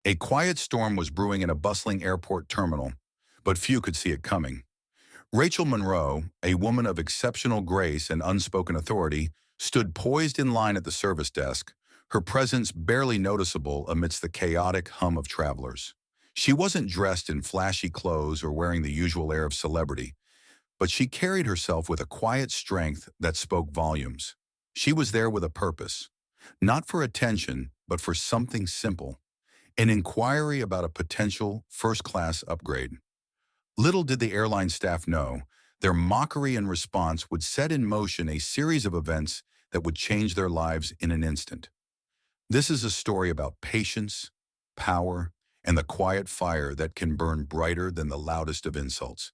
A quiet storm was brewing in a bustling airport terminal, but few could see it coming. Rachel Monroe, a woman of exceptional grace and unspoken authority, stood poised in line at the service desk, her presence barely noticeable amidst the chaotic hum of travelers. She wasn't dressed in flashy clothes or wearing the usual air of celebrity, but she carried herself with a quiet strength that spoke volumes. She was there with a purpose, not for attention, but for something simple, an inquiry about a potential first-class upgrade. Little did the airline staff know, their mockery in response would set in motion a series of events that would change their lives in an instant. This is a story about patience, power, and the quiet fire that can burn brighter than the loudest of insults.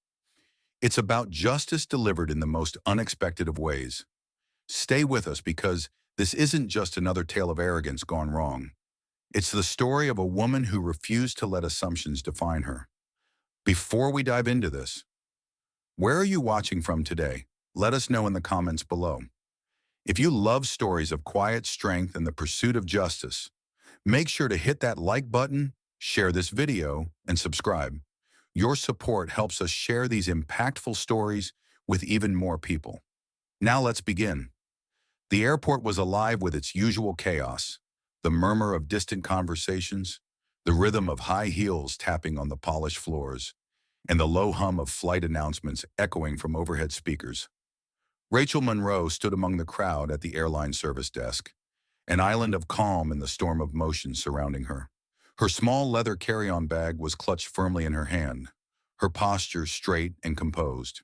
It's about justice delivered in the most unexpected of ways. Stay with us because this isn't just another tale of arrogance gone wrong. It's the story of a woman who refused to let assumptions define her. Before we dive into this, where are you watching from today? Let us know in the comments below. If you love stories of quiet strength and the pursuit of justice, make sure to hit that like button, share this video, and subscribe. Your support helps us share these impactful stories with even more people. Now let's begin. The airport was alive with its usual chaos, the murmur of distant conversations, the rhythm of high heels tapping on the polished floors, and the low hum of flight announcements echoing from overhead speakers. Rachel Monroe stood among the crowd at the airline service desk, an island of calm in the storm of motion surrounding her. Her small leather carry-on bag was clutched firmly in her hand, her posture straight and composed.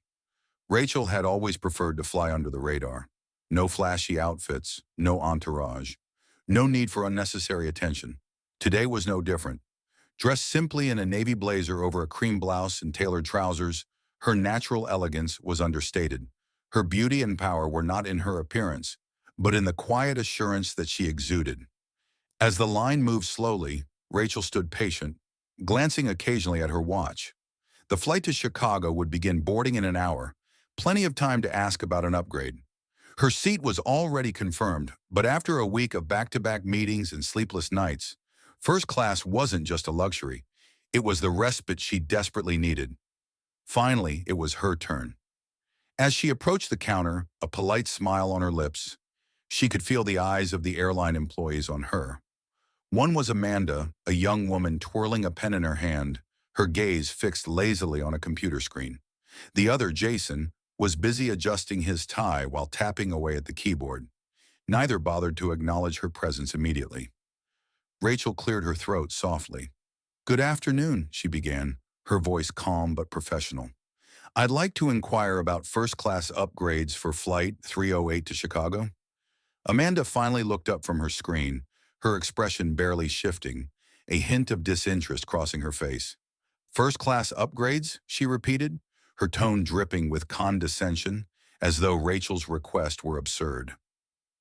Rachel had always preferred to fly under the radar. No flashy outfits, no entourage, no need for unnecessary attention. Today was no different. Dressed simply in a navy blazer over a cream blouse and tailored trousers, her natural elegance was understated. Her beauty and power were not in her appearance, but in the quiet assurance that she exuded. As the line moved slowly, Rachel stood patient, glancing occasionally at her watch. The flight to Chicago would begin boarding in an hour, plenty of time to ask about an upgrade. Her seat was already confirmed, but after a week of back-to-back meetings and sleepless nights, first class wasn't just a luxury. It was the respite she desperately needed. Finally, it was her turn. As she approached the counter, a polite smile on her lips, she could feel the eyes of the airline employees on her. One was Amanda, a young woman twirling a pen in her hand, her gaze fixed lazily on a computer screen. The other, Jason, was busy adjusting his tie while tapping away at the keyboard. Neither bothered to acknowledge her presence immediately. Rachel cleared her throat softly. "Good afternoon," she began, her voice calm but professional. "I'd like to inquire about first-class upgrades for Flight 308 to Chicago." Amanda finally looked up from her screen, her expression barely shifting, a hint of disinterest crossing her face. "First-class upgrades?" she repeated, her tone dripping with condescension, as though Rachel's request were absurd.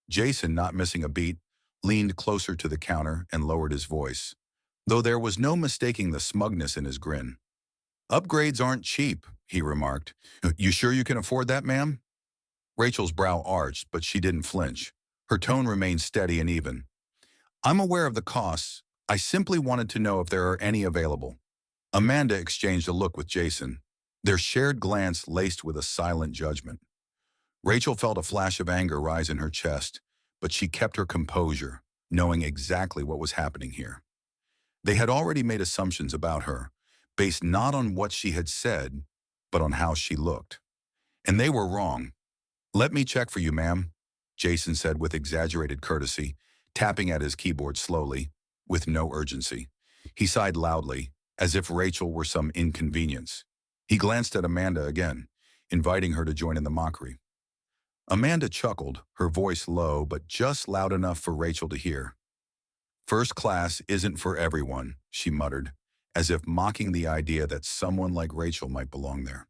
Jason, not missing a beat, leaned closer to the counter and lowered his voice, though there was no mistaking the smugness in his grin. "Upgrades aren't cheap," he remarked. "You sure you can afford that, ma'am?" Rachel's brow arched, but she didn't flinch. Her tone remained steady and even. "I'm aware of the costs. I simply wanted to know if there are any available." Amanda exchanged a look with Jason, their shared glance laced with a silent judgment. Rachel felt a flash of anger rise in her chest, but she kept her composure, knowing exactly what was happening here. They had already made assumptions about her, based not on what she had said, but on how she looked. And they were wrong. "Let me check for you, ma'am," Jason said with exaggerated courtesy, tapping at his keyboard slowly, with no urgency. He sighed loudly, as if Rachel were some inconvenience. He glanced at Amanda again, inviting her to join in the mockery. Amanda chuckled, her voice low but just loud enough for Rachel to hear. "First class isn't for everyone," she muttered, as if mocking the idea that someone like Rachel might belong there.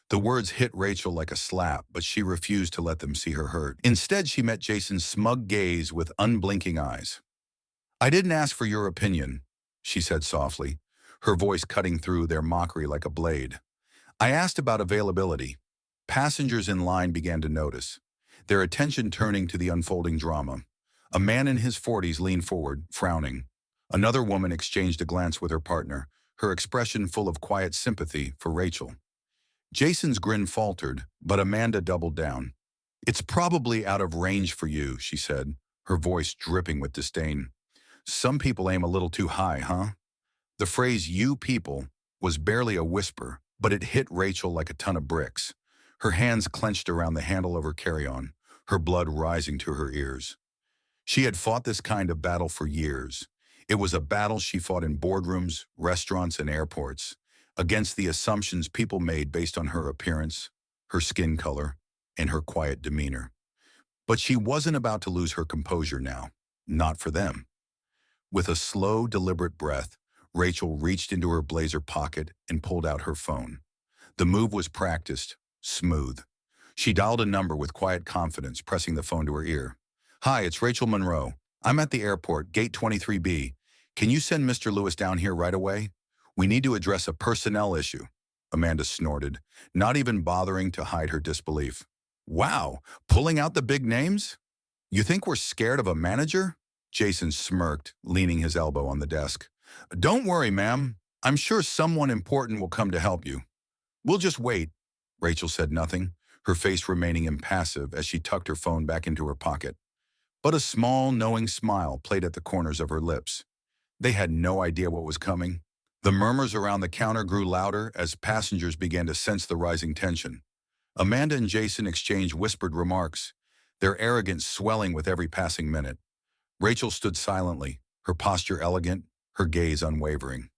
The words hit Rachel like a slap, but she refused to let them see her hurt. Instead, she met Jason's smug gaze with unblinking eyes. "I didn't ask for your opinion," she said softly, her voice cutting through their mockery like a blade. "I asked about availability." Passengers in line began to notice, their attention turning to the unfolding drama. A man in his 40s leaned forward, frowning. Another woman exchanged a glance with her partner, her expression full of quiet sympathy for Rachel. Jason's grin faltered, but Amanda doubled down. "It's probably out of range for you," she said, her voice dripping with disdain. "Some people aim a little too high, huh?" The phrase "you people" was barely a whisper, but it hit Rachel like a ton of bricks. Her hands clenched around the handle of her carry-on, her blood rising to her ears. She had fought this kind of battle for years. It was a battle she fought in boardrooms, restaurants, and airports, against the assumptions people made based on her appearance, her skin color, and her quiet demeanor. But she wasn't about to lose her composure now. Not for them. With a slow, deliberate breath, Rachel reached into her blazer pocket and pulled out her phone. The move was practiced, smooth. She dialed a number with quiet confidence, pressing the phone to her ear. "Hi, it's Rachel Monroe. I'm at the airport, gate 23B. Can you send Mr. Lewis down here right away? We need to address a personnel issue." Amanda snorted, not even bothering to hide her disbelief. "Wow, pulling out the big names? You think we're scared of a manager?" Jason smirked, leaning his elbow on the desk. "Don't worry, ma'am. I'm sure someone important will come to help you." "We'll just wait." Rachel said nothing, her face remaining impassive as she tucked her phone back into her pocket. But a small, knowing smile played at the corners of her lips. They had no idea what was coming. The murmurs around the counter grew louder as passengers began to sense the rising tension. Amanda and Jason exchanged whispered remarks, their arrogance swelling with every passing minute. Rachel stood silently, her posture elegant, her gaze unwavering.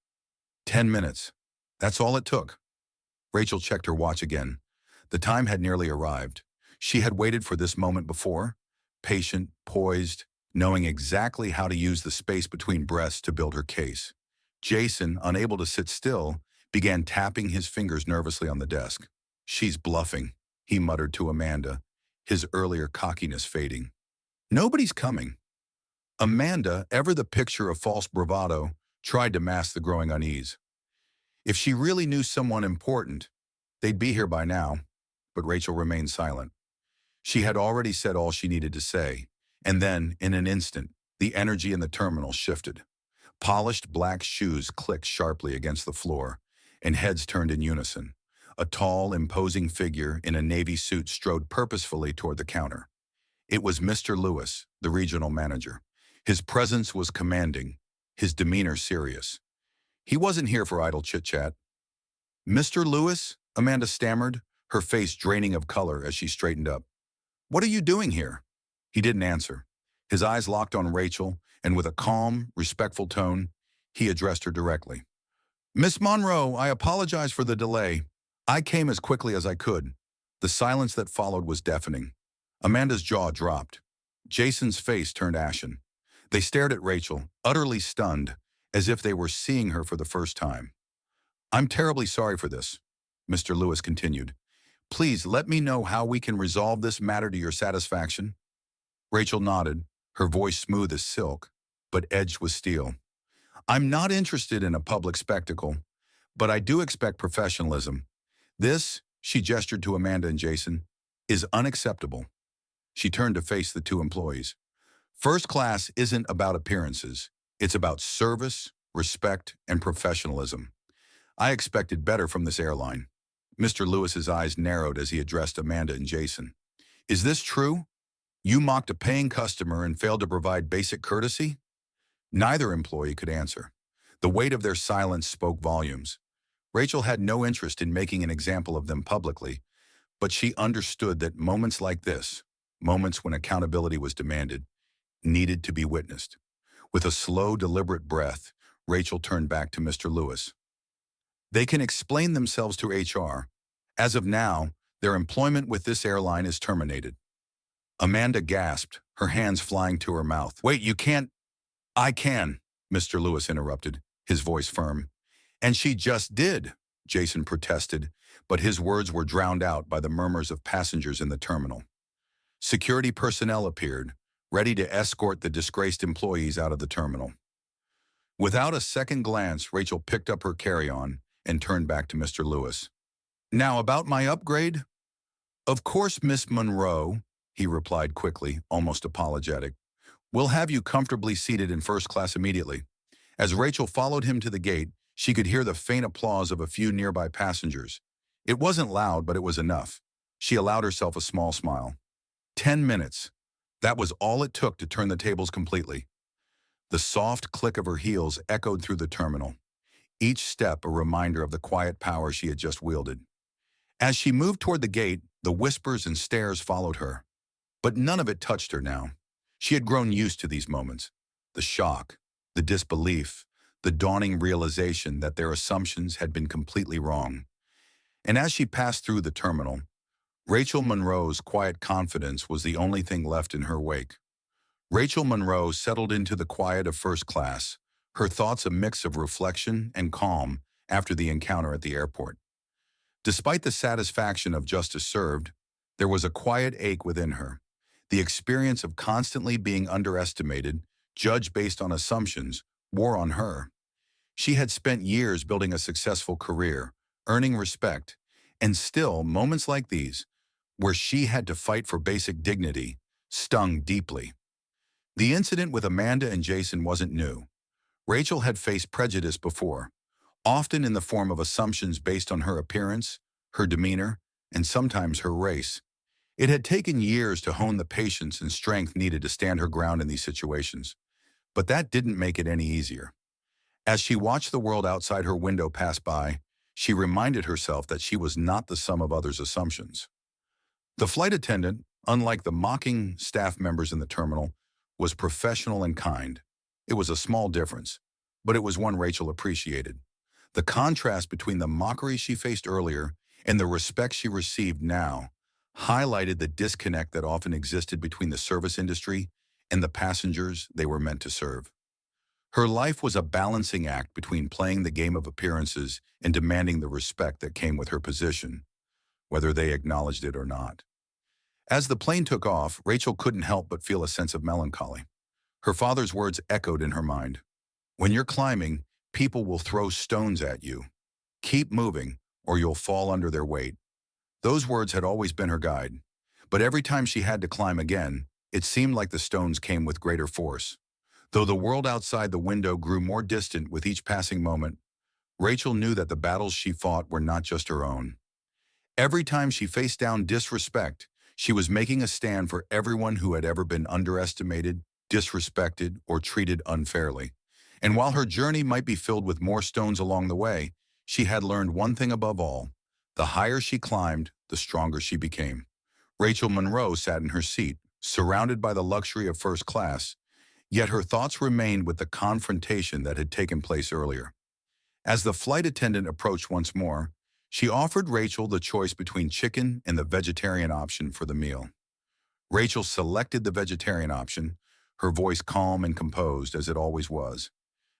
10 minutes. That's all it took. Rachel checked her watch again. The time had nearly arrived. She had waited for this moment before, patient, poised, knowing exactly how to use the space between breaths to build her case. Jason, unable to sit still, began tapping his fingers nervously on the desk. "She's bluffing," he muttered to Amanda, his earlier cockiness fading. "Nobody's coming." Amanda, ever the picture of false bravado, tried to mask the growing unease. If she really knew someone important, they'd be here by now. But Rachel remained silent. She had already said all she needed to say, and then, in an instant, the energy in the terminal shifted. Polished black shoes clicked sharply against the floor, and heads turned in unison. A tall, imposing figure in a navy suit strode purposefully toward the counter. It was Mr. Lewis, the regional manager. His presence was commanding, his demeanor serious. He wasn't here for idle chit-chat. "Mr. Lewis?" Amanda stammered, her face draining of color as she straightened up. "What are you doing here?" He didn't answer. His eyes locked on Rachel, and with a calm, respectful tone, he addressed her directly. "Miss Monroe, I apologize for the delay. I came as quickly as I could." The silence that followed was deafening. Amanda's jaw dropped. Jason's face turned ashen. They stared at Rachel, utterly stunned, as if they were seeing her for the first time. "I'm terribly sorry for this," Mr. Lewis continued. "Please let me know how we can resolve this matter to your satisfaction." Rachel nodded, her voice smooth as silk, but edged with steel. "I'm not interested in a public spectacle, but I do expect professionalism. This," she gestured to Amanda and Jason, "is unacceptable." She turned to face the two employees. "First class isn't about appearances. It's about service, respect, and professionalism. I expected better from this airline." Mr. Lewis's eyes narrowed as he addressed Amanda and Jason. "Is this true? You mocked a paying customer and failed to provide basic courtesy?" Neither employee could answer. The weight of their silence spoke volumes. Rachel had no interest in making an example of them publicly, but she understood that moments like this, moments when accountability was demanded, needed to be witnessed. With a slow, deliberate breath, Rachel turned back to Mr. Lewis. "They can explain themselves to HR. As of now, their employment with this airline is terminated." Amanda gasped, her hands flying to her mouth. "Wait, you can't—" "I can," Mr. Lewis interrupted, his voice firm. "And she just did," Jason protested, but his words were drowned out by the murmurs of passengers in the terminal. Security personnel appeared, ready to escort the disgraced employees out of the terminal. Without a second glance, Rachel picked up her carry-on and turned back to Mr. Lewis. "Now about my upgrade?" "Of course, Miss Monroe," he replied quickly, almost apologetic. "We'll have you comfortably seated in first class immediately. As Rachel followed him to the gate, she could hear the faint applause of a few nearby passengers. It wasn't loud, but it was enough. She allowed herself a small smile. 10 minutes. That was all it took to turn the tables completely. The soft click of her heels echoed through the terminal, each step a reminder of the quiet power she had just wielded. As she moved toward the gate, the whispers and stares followed her. But none of it touched her now. She had grown used to these moments. The shock, the disbelief, the dawning realization that their assumptions had been completely wrong. And as she passed through the terminal, Rachel Monroe's quiet confidence was the only thing left in her wake. Rachel Monroe settled into the quiet of first class, her thoughts a mix of reflection and calm after the encounter at the airport. Despite the satisfaction of justice served, there was a quiet ache within her. The experience of constantly being underestimated, judged based on assumptions, wore on her. She had spent years building a successful career, earning respect, and still, moments like these, where she had to fight for basic dignity, stung deeply. The incident with Amanda and Jason wasn't new. Rachel had faced prejudice before, often in the form of assumptions based on her appearance, her demeanor, and sometimes her race. It had taken years to hone the patience and strength needed to stand her ground in these situations, but that didn't make it any easier. As she watched the world outside her window pass by, she reminded herself that she was not the sum of others' assumptions. The flight attendant, unlike the mocking staff members in the terminal, was professional and kind. It was a small difference, but it was one Rachel appreciated. The contrast between the mockery she faced earlier and the respect she received now highlighted the disconnect that often existed between the service industry and the passengers they were meant to serve. Her life was a balancing act between playing the game of appearances and demanding the respect that came with her position, whether they acknowledged it or not. As the plane took off, Rachel couldn't help but feel a sense of melancholy. Her father's words echoed in her mind. When you're climbing, people will throw stones at you. Keep moving, or you'll fall under their weight. Those words had always been her guide, but every time she had to climb again, it seemed like the stones came with greater force. Though the world outside the window grew more distant with each passing moment, Rachel knew that the battles she fought were not just her own. Every time she faced down disrespect, she was making a stand for everyone who had ever been underestimated, disrespected, or treated unfairly. And while her journey might be filled with more stones along the way, she had learned one thing above all: the higher she climbed, the stronger she became. Rachel Monroe sat in her seat, surrounded by the luxury of first class, yet her thoughts remained with the confrontation that had taken place earlier. As the flight attendant approached once more, she offered Rachel the choice between chicken and the vegetarian option for the meal. Rachel selected the vegetarian option, her voice calm and composed as it always was.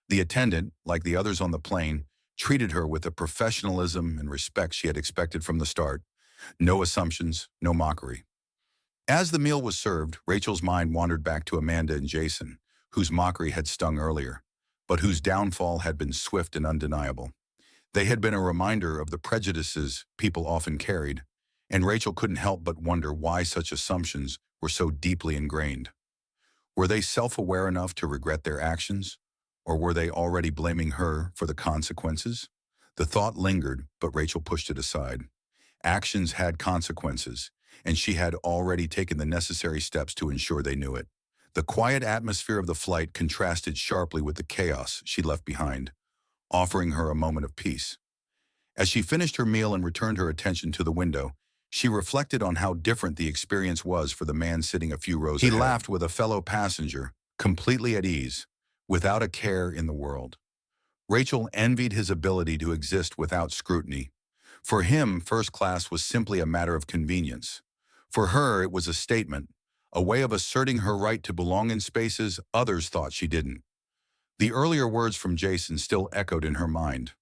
The attendant, like the others on the plane, treated her with the professionalism and respect she had expected from the start. No assumptions, no mockery. As the meal was served, Rachel's mind wandered back to Amanda and Jason, whose mockery had stung earlier, but whose downfall had been swift and undeniable. They had been a reminder of the prejudices people often carried, and Rachel couldn't help but wonder why such assumptions were so deeply ingrained. Were they self-aware enough to regret their actions, or were they already blaming her for the consequences? The thought lingered, but Rachel pushed it aside. Actions had consequences, and she had already taken the necessary steps to ensure they knew it. The quiet atmosphere of the flight contrasted sharply with the chaos she left behind, offering her a moment of peace. As she finished her meal and returned her attention to the window, she reflected on how different the experience was for the man sitting a few rows ahead. He laughed with a fellow passenger, completely at ease, without a care in the world. Rachel envied his ability to exist without scrutiny. For him, first class was simply a matter of convenience. For her, it was a statement, a way of asserting her right to belong in spaces others thought she didn't. The earlier words from Jason still echoed in her mind.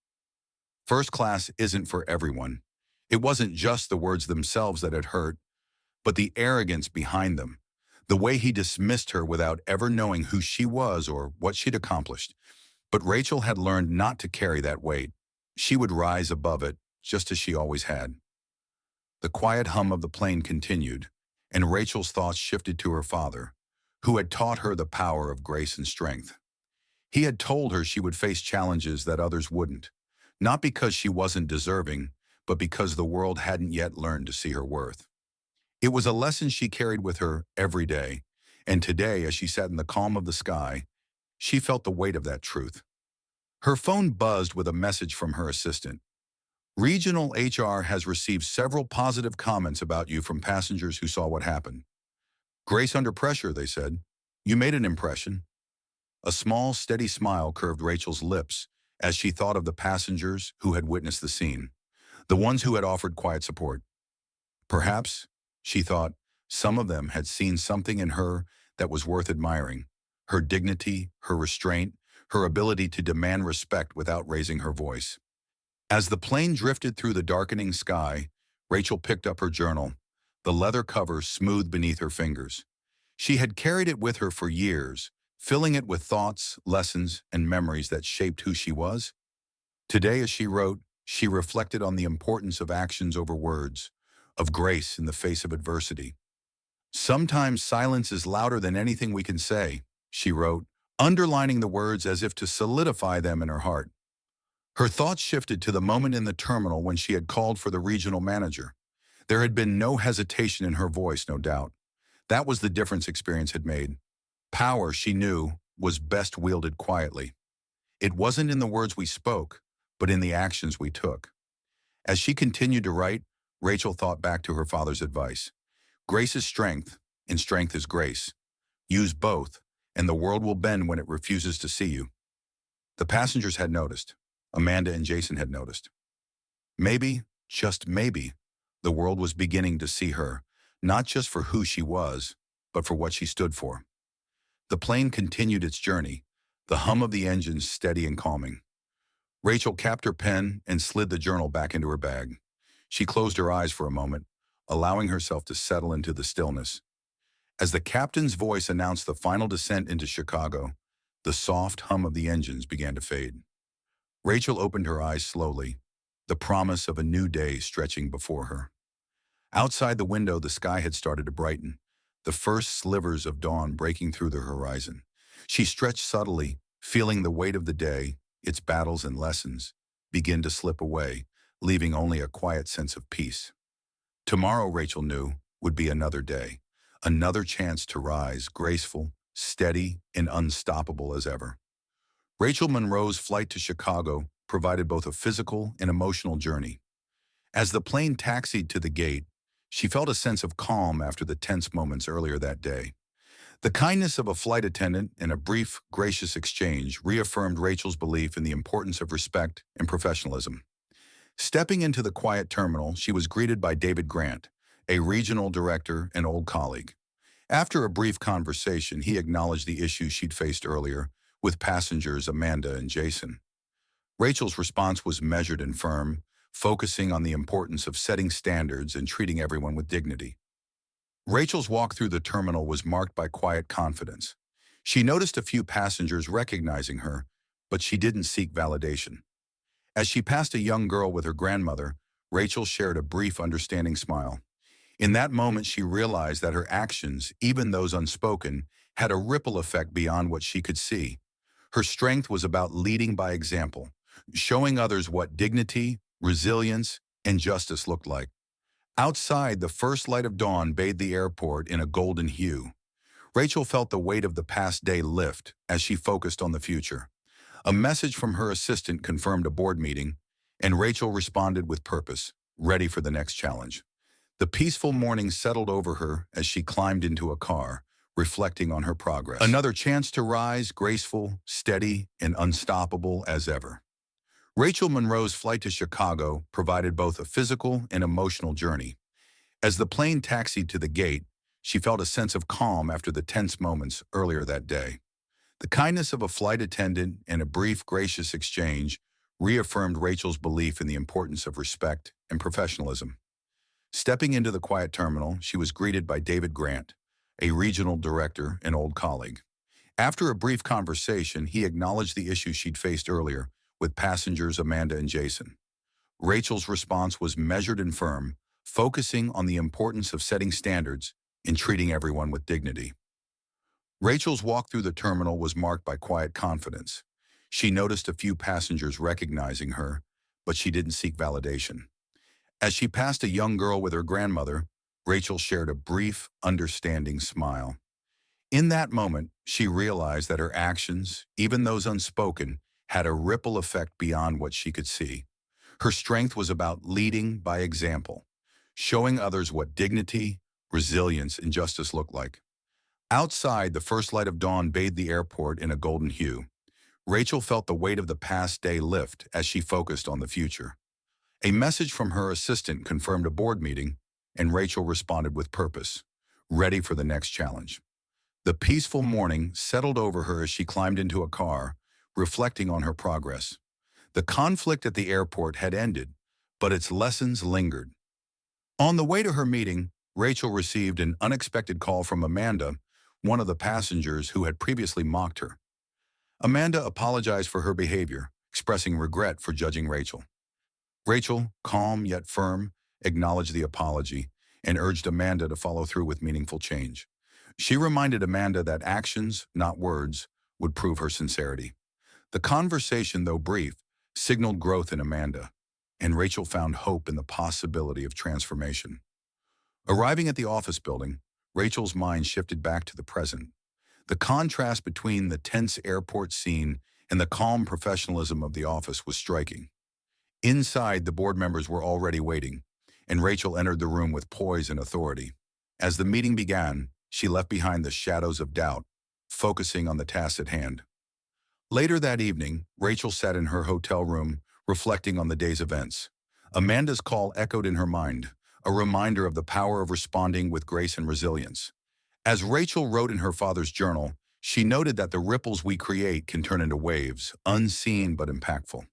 First class isn't for everyone. It wasn't just the words themselves that had hurt, but the arrogance behind them, the way he dismissed her without ever knowing who she was or what she'd accomplished. But Rachel had learned not to carry that weight. She would rise above it, just as she always had. The quiet hum of the plane continued, and Rachel's thoughts shifted to her father, who had taught her the power of grace and strength. He had told her she would face challenges that others wouldn't, not because she wasn't deserving, but because the world hadn't yet learned to see her worth. It was a lesson she carried with her every day, and today, as she sat in the calm of the sky, she felt the weight of that truth. Her phone buzzed with a message from her assistant. Regional HR has received several positive comments about you from passengers who saw what happened. Grace under pressure, they said. You made an impression. A small, steady smile curved Rachel's lips as she thought of the passengers who had witnessed the scene, the ones who had offered quiet support. Perhaps, she thought, some of them had seen something in her that was worth admiring. Her dignity, her restraint, her ability to demand respect without raising her voice. As the plane drifted through the darkening sky, Rachel picked up her journal, the leather cover smooth beneath her fingers. She had carried it with her for years, filling it with thoughts, lessons, and memories that shaped who she was. Today, as she wrote, she reflected on the importance of actions over words, of grace in the face of adversity. Sometimes silence is louder than anything we can say, she wrote, underlining the words as if to solidify them in her heart. Her thoughts shifted to the moment in the terminal when she had called for the regional manager. There had been no hesitation in her voice, no doubt. That was the difference experience had made. Power, she knew, was best wielded quietly. It wasn't in the words we spoke, but in the actions we took. As she continued to write, Rachel thought back to her father's advice. Grace is strength, and strength is grace. Use both, and the world will bend when it refuses to see you. The passengers had noticed. Amanda and Jason had noticed. Maybe, just maybe, the world was beginning to see her, not just for who she was, but for what she stood for. The plane continued its journey, the hum of the engines steady and calming. Rachel capped her pen and slid the journal back into her bag. She closed her eyes for a moment, allowing herself to settle into the stillness. As the captain's voice announced the final descent into Chicago, the soft hum of the engines began to fade. Rachel opened her eyes slowly, the promise of a new day stretching before her. Outside the window, the sky had started to brighten, the first slivers of dawn breaking through the horizon. She stretched subtly, feeling the weight of the day, its battles and lessons, begin to slip away, leaving only a quiet sense of peace. Tomorrow, Rachel knew, would be another day, another chance to rise, graceful, steady, and unstoppable as ever. Rachel Monroe's flight to Chicago provided both a physical and emotional journey. As the plane taxied to the gate, she felt a sense of calm after the tense moments earlier that day. The kindness of a flight attendant and a brief, gracious exchange reaffirmed Rachel's belief in the importance of respect and professionalism. Stepping into the quiet terminal, she was greeted by David Grant, a regional director and old colleague. After a brief conversation, he acknowledged the issues she'd faced earlier with passengers Amanda and Jason. Rachel's response was measured and firm, focusing on the importance of setting standards and treating everyone with dignity. Rachel's walk through the terminal was marked by quiet confidence. She noticed a few passengers recognizing her, but she didn't seek validation. As she passed a young girl with her grandmother, Rachel shared a brief, understanding smile. In that moment, she realized that her actions, even those unspoken, had a ripple effect beyond what she could see. Her strength was about leading by example, showing others what dignity, resilience, and justice looked like. Outside, the first light of dawn bathed the airport in a golden hue. Rachel felt the weight of the past day lift as she focused on the future. A message from her assistant confirmed a board meeting, and Rachel responded with purpose, ready for the next challenge. The peaceful morning settled over her as she climbed into a car, reflecting on her progress. Another chance to rise, graceful, steady, and unstoppable as ever. Rachel Monroe's flight to Chicago provided both a physical and emotional journey. As the plane taxied to the gate, she felt a sense of calm after the tense moments earlier that day. The kindness of a flight attendant and a brief, gracious exchange reaffirmed Rachel's belief in the importance of respect and professionalism. Stepping into the quiet terminal, she was greeted by David Grant, a regional director and old colleague. After a brief conversation, he acknowledged the issues she'd faced earlier with passengers Amanda and Jason. Rachel's response was measured and firm, focusing on the importance of setting standards and treating everyone with dignity. Rachel's walk through the terminal was marked by quiet confidence. She noticed a few passengers recognizing her, but she didn't seek validation. As she passed a young girl with her grandmother, Rachel shared a brief, understanding smile. In that moment, she realized that her actions, even those unspoken, had a ripple effect beyond what she could see. Her strength was about leading by example, showing others what dignity, resilience, and justice looked like. Outside, the first light of dawn bathed the airport in a golden hue. Rachel felt the weight of the past day lift as she focused on the future. A message from her assistant confirmed a board meeting, and Rachel responded with purpose, ready for the next challenge. The peaceful morning settled over her as she climbed into a car, reflecting on her progress. The conflict at the airport had ended, but its lessons lingered. On the way to her meeting, Rachel received an unexpected call from Amanda, one of the passengers who had previously mocked her. Amanda apologized for her behavior, expressing regret for judging Rachel. Rachel, calm yet firm, acknowledged the apology and urged Amanda to follow through with meaningful change. She reminded Amanda that actions, not words, would prove her sincerity. The conversation, though brief, signaled growth in Amanda, and Rachel found hope in the possibility of transformation. Arriving at the office building, Rachel's mind shifted back to the present. The contrast between the tense airport scene and the calm professionalism of the office was striking. Inside, the board members were already waiting, and Rachel entered the room with poise and authority. As the meeting began, she left behind the shadows of doubt, focusing on the task at hand. Later that evening, Rachel sat in her hotel room, reflecting on the day's events. Amanda's call echoed in her mind, a reminder of the power of responding with grace and resilience. As Rachel wrote in her father's journal, she noted that the ripples we create can turn into waves, unseen but impactful.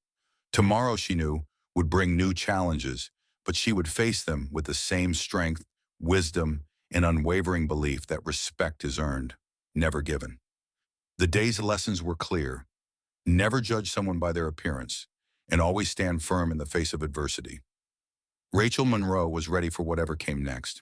Tomorrow, she knew, would bring new challenges, but she would face them with the same strength, wisdom, and unwavering belief that respect is earned, never given. The day's lessons were clear. Never judge someone by their appearance, and always stand firm in the face of adversity. Rachel Monroe was ready for whatever came next.